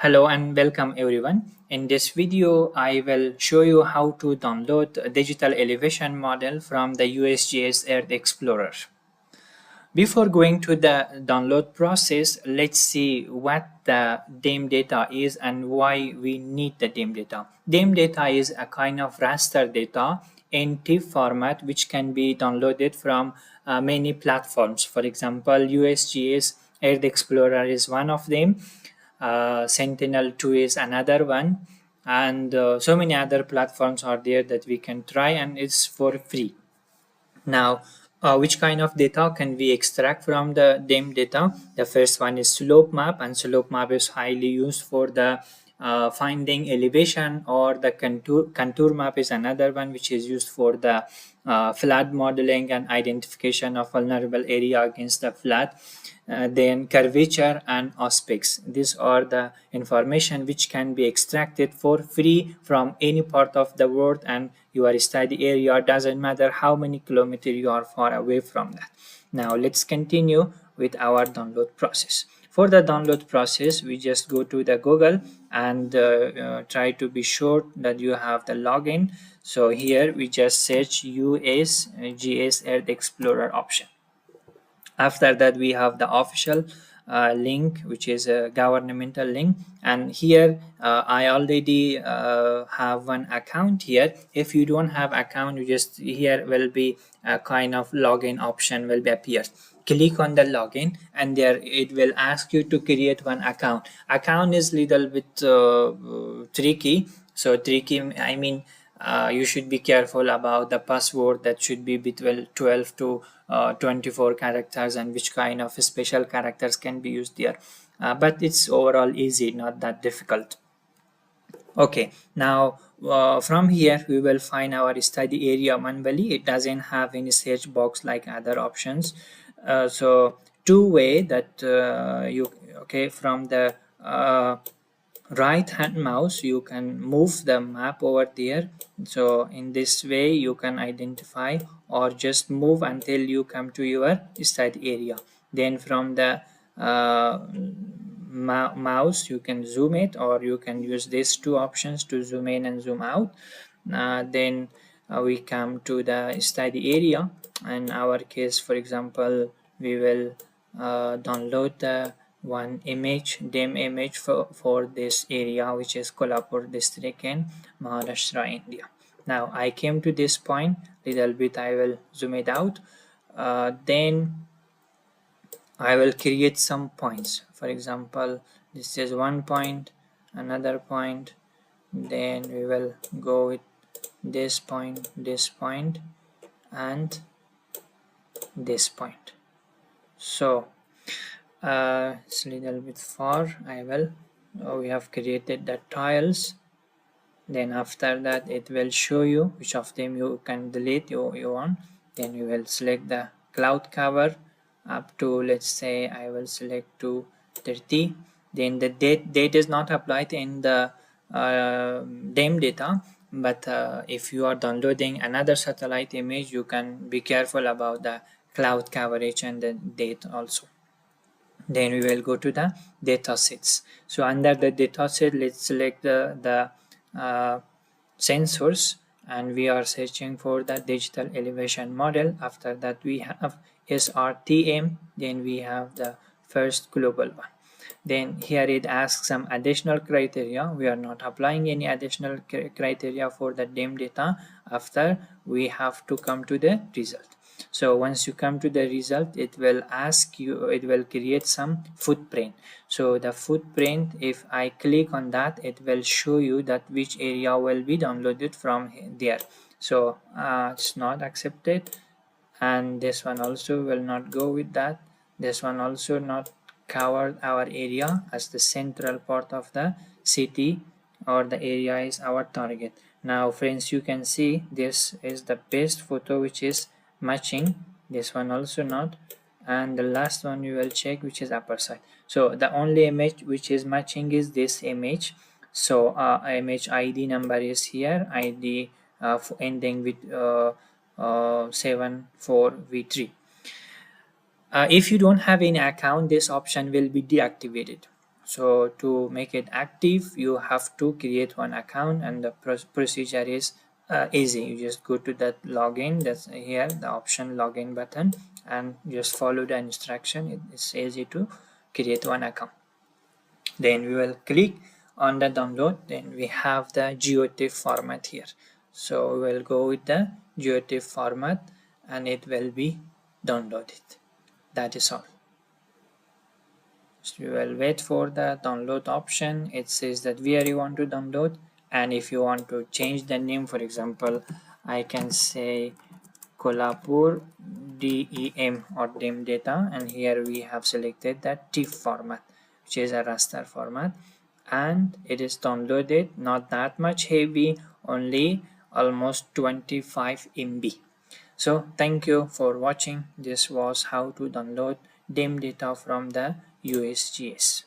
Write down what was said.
Hello and welcome everyone. In this video, I will show you how to download a digital elevation model from the USGS Earth Explorer. Before going to the download process, let's see what the DEM data is and why we need the DEM data. DEM data is a kind of raster data in TIFF format which can be downloaded from many platforms. For example, USGS Earth Explorer is one of them. Sentinel-2 is another one, and so many other platforms are there that we can try, and it's for free. Now, which kind of data can we extract from the DEM data? The first one is slope map, and slope map is highly used for the finding elevation, or the contour map is another one which is used for the flood modeling and identification of vulnerable area against the flood. Then curvature and aspects. These are the information which can be extracted for free from any part of the world, and your study area doesn't matter how many kilometers you are far away from that. Now let's continue with our download process. For the download process, we just go to the Google and try to be sure that you have the login. So here we just search USGS Earth Explorer option. After that, we have the official link, which is a governmental link, and here I already have one account here. If you don't have account, you just, here will be a kind of login option will be appear. Click on the login, and there it will ask you to create one account is little bit tricky. So tricky, I mean, you should be careful about the password. That should be between 12 to 24 characters, and which kind of special characters can be used there. But it's overall easy, not that difficult. Okay, now from here we will find our study area manually. It doesn't have any search box like other options. So two way that you, okay, from the right hand mouse you can move the map over there. So in this way you can identify or just move until you come to your study area. Then from the mouse you can zoom it, or you can use these two options to zoom in and zoom out. Then we come to the study area. In our case, for example, we will download the one image, DEM image for this area, which is Kolhapur district in Maharashtra, India. Now I came to this point, little bit I will zoom it out. Then I will create some points. For example, this is one point, another point, then we will go with this point, and this point. So it's a little bit far. I will we have created the tiles. Then after that it will show you which of them you can delete you want. Then you will select the cloud cover up to, let's say I will select to 30. Then the date is not applied in the DEM data, but if you are downloading another satellite image, you can be careful about the cloud coverage and the date also. Then we will go to the datasets. So under the dataset, let's select the sensors, and we are searching for the digital elevation model. After that we have SRTM, then we have the first global one. Then here it asks some additional criteria. We are not applying any additional criteria for the DEM data. After, we have to come to the result. So once you come to the result, it will ask you, it will create some footprint. So the footprint, if I click on that, it will show you that which area will be downloaded from there. So it's not accepted, and this one also will not go with that. This one also not covered our area, as the central part of the city or the area is our target. Now friends, you can see this is the best photo which is matching. This one also not, and the last one we will check, which is upper side. So the only image which is matching is this image. So image ID number is here, ID ending with 74V3. If you don't have any account, this option will be deactivated. So to make it active, you have to create one account, and the procedure is easy. You just go to that login, that's here the option login button, and just follow the instruction. It's easy to create one account. Then we will click on the download. Then we have the GeoTIFF format here. So we will go with the GeoTIFF format and it will be downloaded. That is all. So we will wait for the download option. It says that where you want to download, and if you want to change the name, for example, I can say Kolhapur DEM or DEM data, and here we have selected that TIFF format, which is a raster format, and it is downloaded, not that much heavy, only almost 25 MB. So thank you for watching. This was how to download DEM data from the USGS.